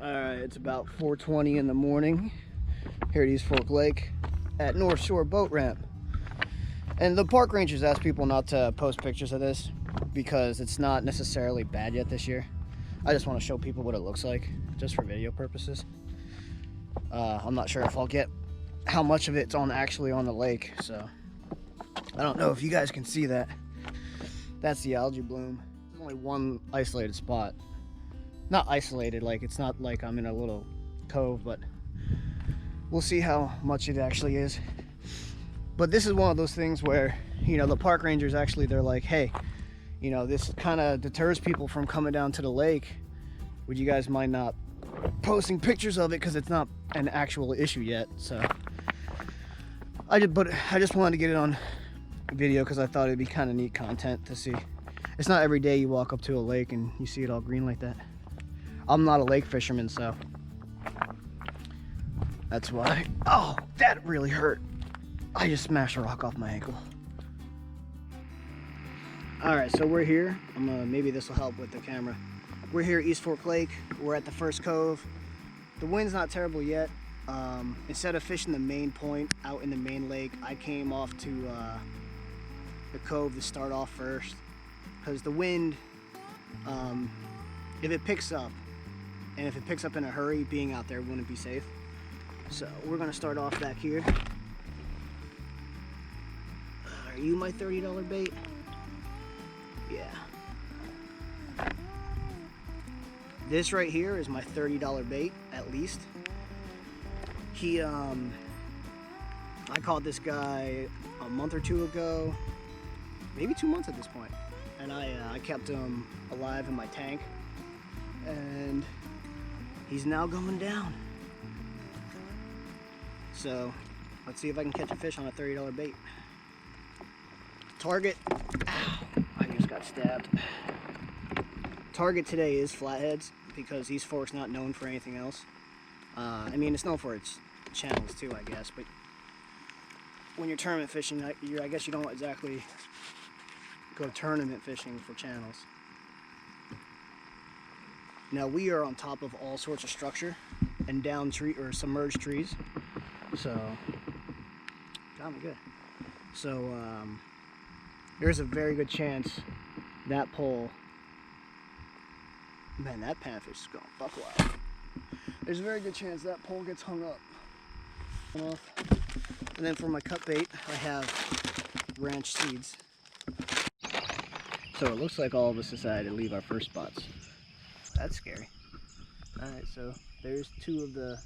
Alright, it's about 4:20 in the morning here at East Fork Lake at North Shore Boat Ramp. And the park rangers asked people not to post pictures of this because it's not necessarily bad yet this year. I just want to show people what it looks like, just for video purposes. I'm not sure if I'll get how much of it's actually on the lake, so I don't know if you guys can see that. That's the algae bloom. There's only one isolated spot. Not isolated, like it's not like I'm in a little cove, but we'll see how much it actually is. But this is one of those things where, you know, the park rangers actually, they're like, hey, you know, this kind of deters people from coming down to the lake. Would you guys mind not posting pictures of it, because it's not an actual issue yet? So I just wanted to get it on video because I thought it'd be kind of neat content to see. It's not every day you walk up to a lake and you see it all green like that. I'm not a lake fisherman, so that's why. Oh, that really hurt. I just smashed a rock off my ankle. All right, so we're here. Maybe this will help with the camera. We're here at East Fork Lake. We're at the first cove. The wind's not terrible yet. Instead of fishing the main point out in the main lake, I came off to the cove to start off first, because the wind, if it picks up, and if it picks up in a hurry, being out there wouldn't be safe. So we're gonna start off back here. Are you my $30 bait? Yeah. This right here is my $30 bait, at least. I caught this guy a month or two ago, maybe 2 months at this point, and I kept him alive in my tank, and he's now going down. So let's see if I can catch a fish on a $30 bait. Target. Ow, I just got stabbed. Target today is flatheads, because East Fork's not known for anything else. I mean, it's known for its channels too, I guess, but when you're tournament fishing, I guess you don't exactly go tournament fishing for channels. Now we are on top of all sorts of structure and down submerged trees, so got me good. So there's a very good chance that pole, man, that panfish is going buck wild. There's a very good chance that pole gets hung up. And then for my cut bait, I have ranch seeds. So it looks like all of us decided to leave our first spots. That's scary. Alright, so there's 2 of the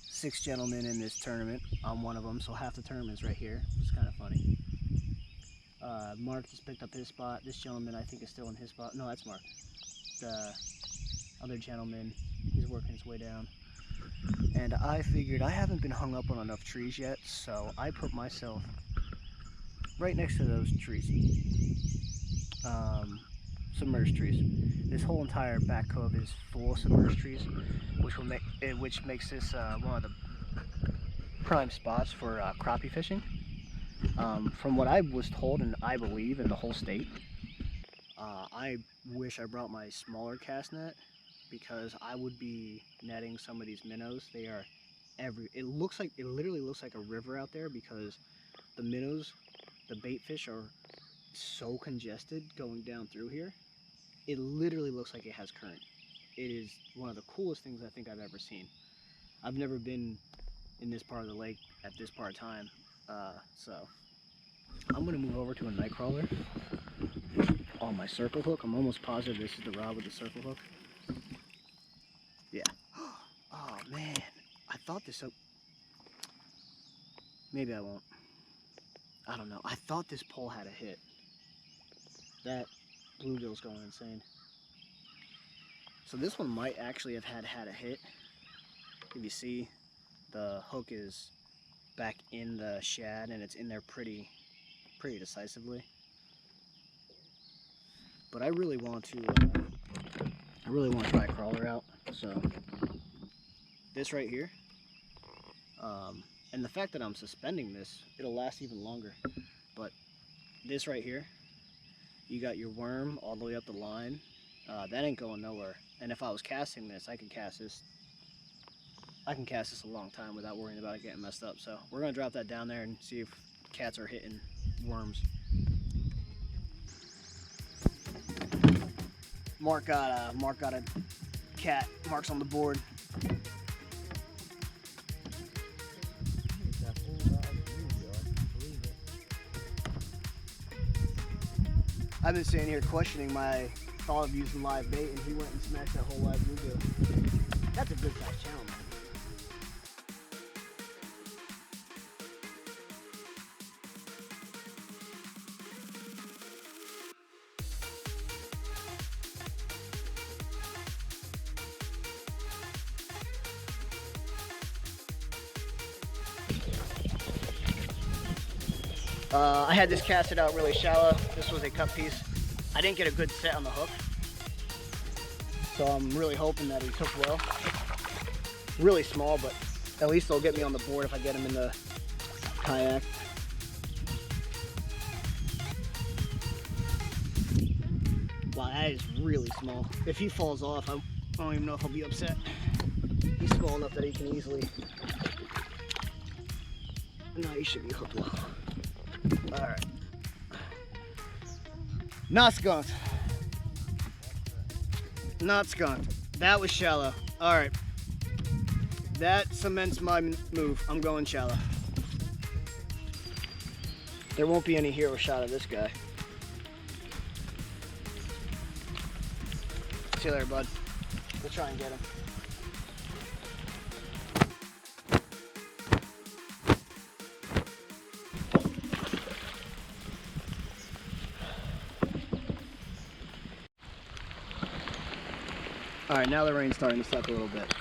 6 gentlemen in this tournament. I'm one of them, so half the tournament's right here. It's kind of funny. Mark just picked up his spot. This gentleman, I think, is still in his spot. No, that's Mark. The other gentleman, he's working his way down. And I figured I haven't been hung up on enough trees yet, so I put myself right next to those trees. Submerged trees. This whole entire back cove is full of submerged trees, which makes this one of the prime spots for crappie fishing. From what I was told, and I believe in the whole state, I wish I brought my smaller cast net, because I would be netting some of these minnows. They are it literally looks like a river out there, because the minnows, the bait fish, are so congested going down through here. It literally looks like it has current. It is one of the coolest things I think I've ever seen. I've never been in this part of the lake at this part of time, so I'm gonna move over to a night crawler on my circle hook. I'm almost positive this is the rod with the circle hook. Yeah. Oh man, I thought this. Maybe I won't. I don't know. I thought this pole had a hit. That bluegill's going insane. So this one might actually have had a hit. If you see, the hook is back in the shad, and it's in there pretty decisively. But I really want to try a crawler out. So this right here, and the fact that I'm suspending this, it'll last even longer. But this right here, you got your worm all the way up the line. That ain't going nowhere. And if I was casting this, I could cast this I can cast this a long time without worrying about it getting messed up. So we're gonna drop that down there and see if cats are hitting worms. Mark got a cat. Mark's on the board. I've been sitting here questioning my thought of using live bait, and he went and smashed that whole live bluegill. That's a good sized channel, man. I had this casted out really shallow. This was a cut piece. I didn't get a good set on the hook, so I'm really hoping that he took well. Really small, but at least they'll get me on the board if I get him in the kayak. Wow, that is really small. If he falls off, I don't even know if I'll be upset. He's small enough that he can easily... No, he should be hooked well. Alright. Not skunked. Not skunked. That was shallow. Alright. That cements my move. I'm going shallow. There won't be any hero shot of this guy. See you later, bud. We'll try and get him. All right, now the rain's starting to suck a little bit.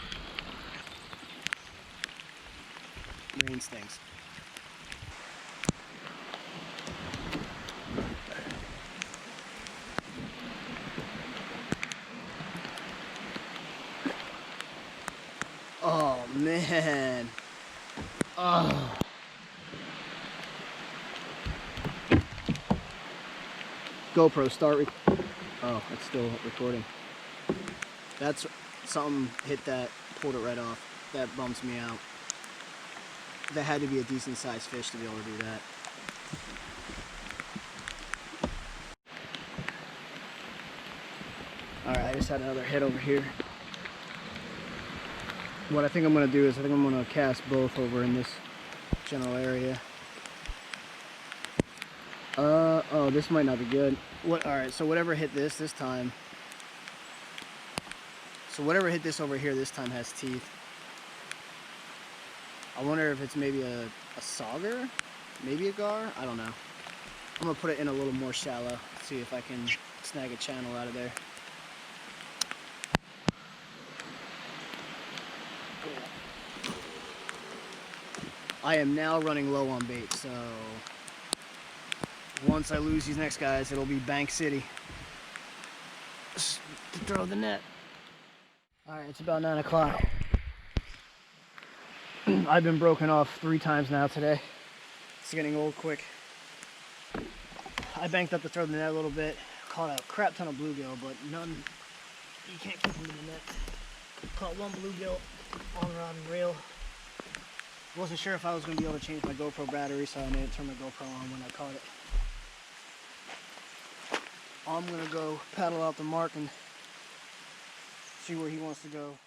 Rain stinks. Oh man. Oh. GoPro start. Oh, it's still recording. That's something hit that, pulled it right off. That bumps me out. That had to be a decent sized fish to be able to do that. Alright, I just had another hit over here. What I think I'm going to do is I think I'm going to cast both over in this general area. Oh, this might not be good. Alright, so whatever hit this time. So whatever hit this over here this time has teeth. I wonder if it's maybe a sauger? Maybe a gar? I don't know. I'm going to put it in a little more shallow. See if I can snag a channel out of there. I am now running low on bait, so once I lose these next guys, it'll be Bank City to throw the net. Alright, it's about 9 o'clock. I've been broken off 3 times now today. It's getting old quick. I banked up to throw the net a little bit. Caught a crap ton of bluegill, but none, you can't keep them in the net. Caught one bluegill on rod and reel. Wasn't sure if I was going to be able to change my GoPro battery, so I didn't turn my GoPro on when I caught it. I'm going to go paddle out the mark and see where he wants to go.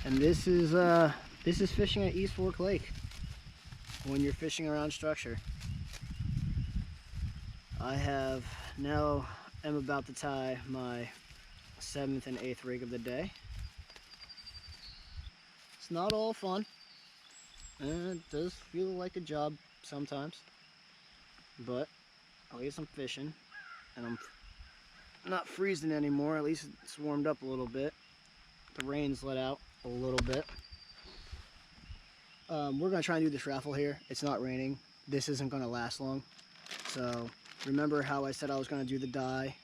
And this is fishing at East Fork Lake when you're fishing around structure. I am about to tie my 7th and 8th rig of the day. It's not all fun, and it does feel like a job sometimes, but at least I'm fishing, and I'm not freezing anymore. At least it's warmed up a little bit. The rain's let out a little bit. We're going to try and do this raffle here. It's not raining. This isn't going to last long, so remember how I said I was going to do the die.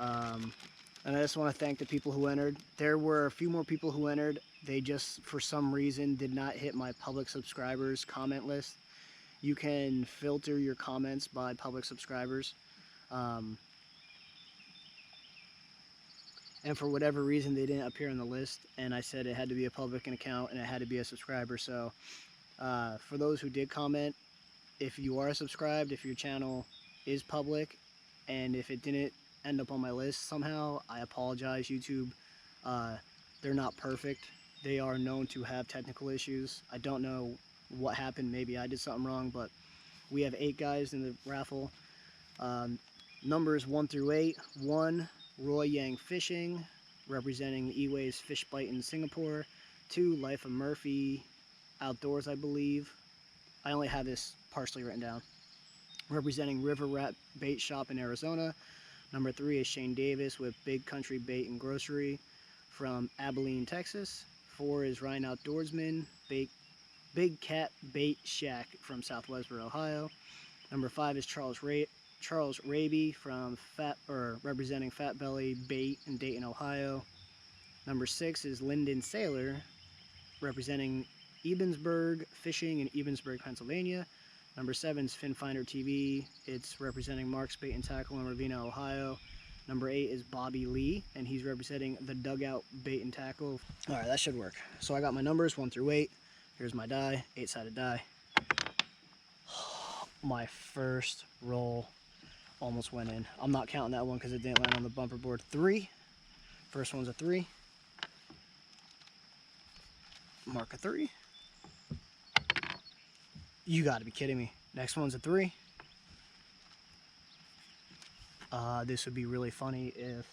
And I just want to thank the people who entered. There were a few more people who entered. They just, for some reason, did not hit my public subscribers comment list. You can filter your comments by public subscribers. And and for whatever reason they didn't appear on the list, and I said it had to be a public account and it had to be a subscriber. So for those who did comment, if you are subscribed, if your channel is public, and if it didn't end up on my list somehow, I apologize. YouTube, they're not perfect. They are known to have technical issues. I don't know what happened. Maybe I did something wrong, but we have 8 guys in the raffle. Numbers 1 through 8. 1, Roy Yang Fishing, representing Eway's Fish Bite in Singapore. 2, Life of Murphy Outdoors, I believe. I only have this partially written down. Representing River Rat Bait Shop in Arizona. Number 3 is Shane Davis with Big Country Bait and Grocery from Abilene, Texas. 4 is Ryan Outdoorsman, Big Cat Bait Shack from Southwestern Ohio. Number 5 is Charles Raby from representing Fat Belly Bait in Dayton, Ohio. Number 6 is Lyndon Saylor, representing Ebensburg Fishing in Ebensburg, Pennsylvania. Number 7 is Fin Finder TV. It's representing Mark's Bait and Tackle in Ravenna, Ohio. Number 8 is Bobby Lee, and he's representing the Dugout Bait and Tackle. All right, that should work. So I got my numbers 1 through 8. Here's my die, 8-sided die. My first roll almost went in. I'm not counting that one because it didn't land on the bumper board. 3. First one's a 3. Mark a 3. You got to be kidding me. Next one's a 3. This would be really funny if...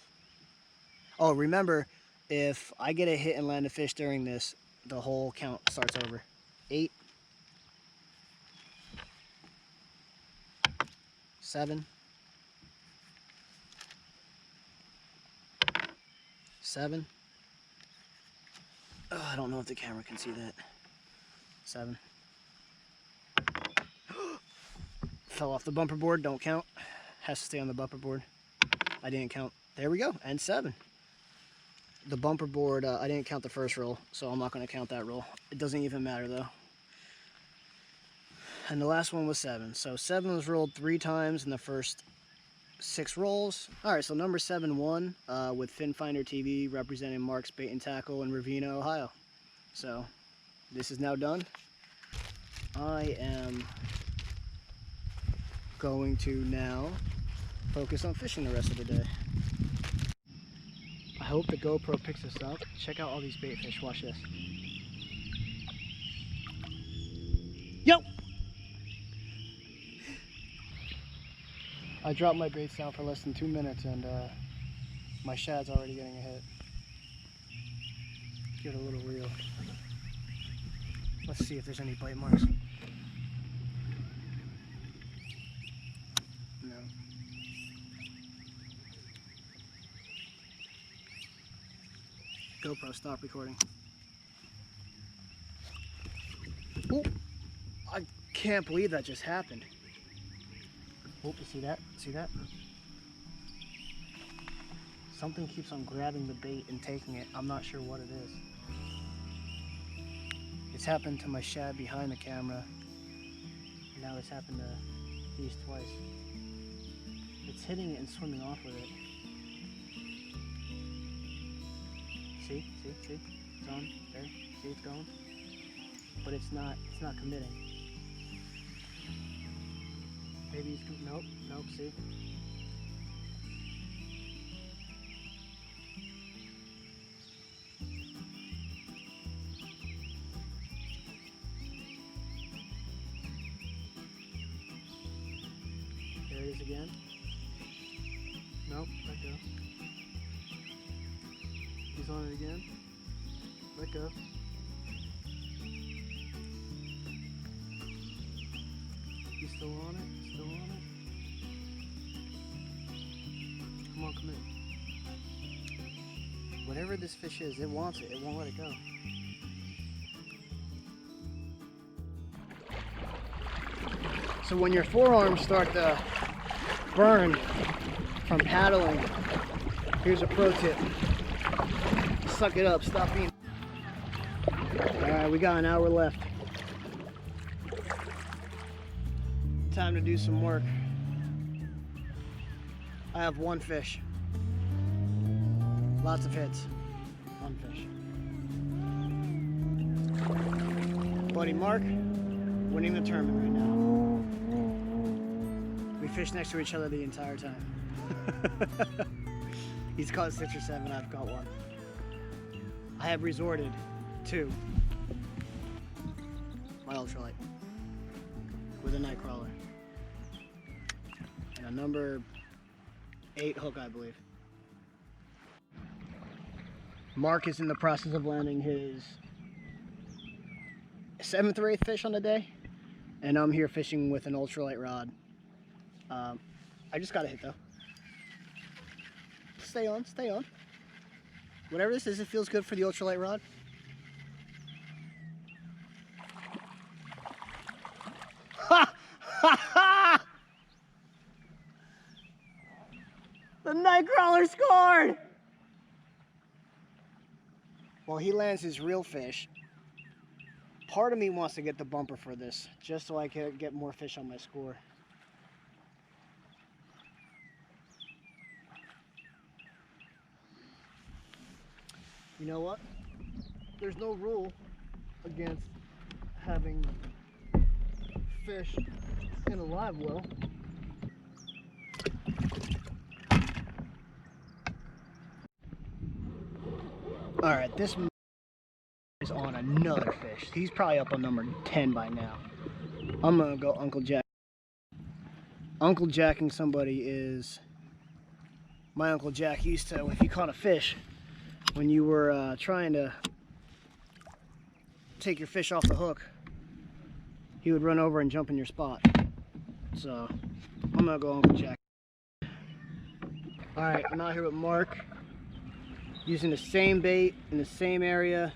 Oh, remember, if I get a hit and land a fish during this, the whole count starts over. 8. 7. 7. Oh, I don't know if the camera can see that. 7. Fell off the bumper board, don't count. Has to stay on the bumper board. I didn't count. There we go, and 7. The bumper board, I didn't count the first roll, so I'm not going to count that roll. It doesn't even matter though. And the last one was 7. So 7 was rolled 3 times in the first 6 rolls. Alright, so number 7 won with Fin Finder TV representing Mark's Bait and Tackle in Ravenna, Ohio. So this is now done. I am going to now focus on fishing the rest of the day. I hope the GoPro picks this up. Check out all these bait fish. Watch this. Yo! I dropped my baits down for less than 2 minutes and my shad's already getting a hit. Get a little reel. Let's see if there's any bite marks. No. GoPro, stop recording. Oh, I can't believe that just happened. Oh, you see that? See that? Something keeps on grabbing the bait and taking it. I'm not sure what it is. It's happened to my shad behind the camera. Now it's happened to these twice. It's hitting it and swimming off with it. See? It's on there. See, it's going. But it's not committing. Maybe he's, nope, see? There it is again. Nope, let go. He's on it again. Let go. He's still on it. Still on it. Come on, come in. Whatever this fish is, it wants it. It won't let it go. So when your forearms start to burn from paddling, here's a pro tip. Suck it up. Stop being... Alright, we got an hour left. Time to do some work. I have one fish. Lots of hits. One fish. Buddy Mark, winning the tournament right now. We fished next to each other the entire time. He's caught 6 or 7, I've caught 1. I have resorted to my ultralight with a night crawler and a number 8 hook, I believe. Mark is in the process of landing his 7th or 8th fish on the day, and I'm here fishing with an ultralight rod. I just got a hit though. Stay on, stay on. Whatever this is, it feels good for the ultralight rod. Ha! Ha ha! The night crawler scored! While he lands his real fish, part of me wants to get the bumper for this, just so I can get more fish on my score. You know what? There's no rule against having fish in a live well. All right, this is on another fish. He's probably up on number 10 by now. I'm gonna go Uncle Jack. Uncle Jacking somebody is, my Uncle Jack used to, if you caught a fish, when you were trying to take your fish off the hook, he would run over and jump in your spot. So I'm gonna go Uncle Jack. All right, I'm out here with Mark, using the same bait in the same area,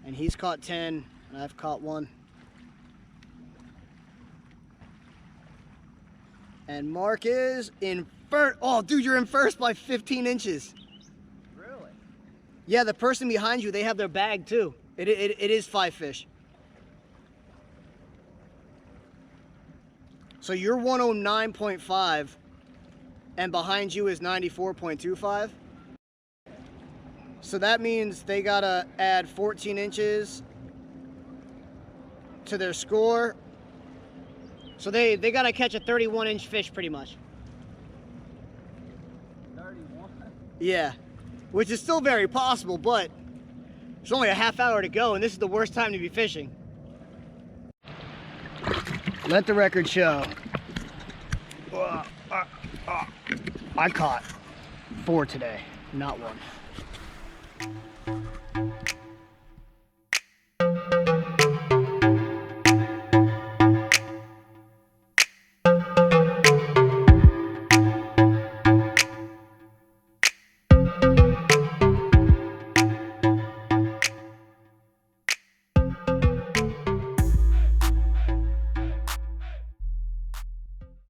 and he's caught 10 and I've caught 1. And Mark is in first. Oh dude, you're in first by 15 inches. Really? Yeah, the person behind you, they have their bag too. It is 5 fish. So you're 109.5 and behind you is 94.25. So that means they gotta add 14 inches to their score. So they gotta catch a 31-inch fish pretty much. 31? Yeah, which is still very possible, but there's only a half hour to go and this is the worst time to be fishing. Let the record show. I caught 4 today, not 1.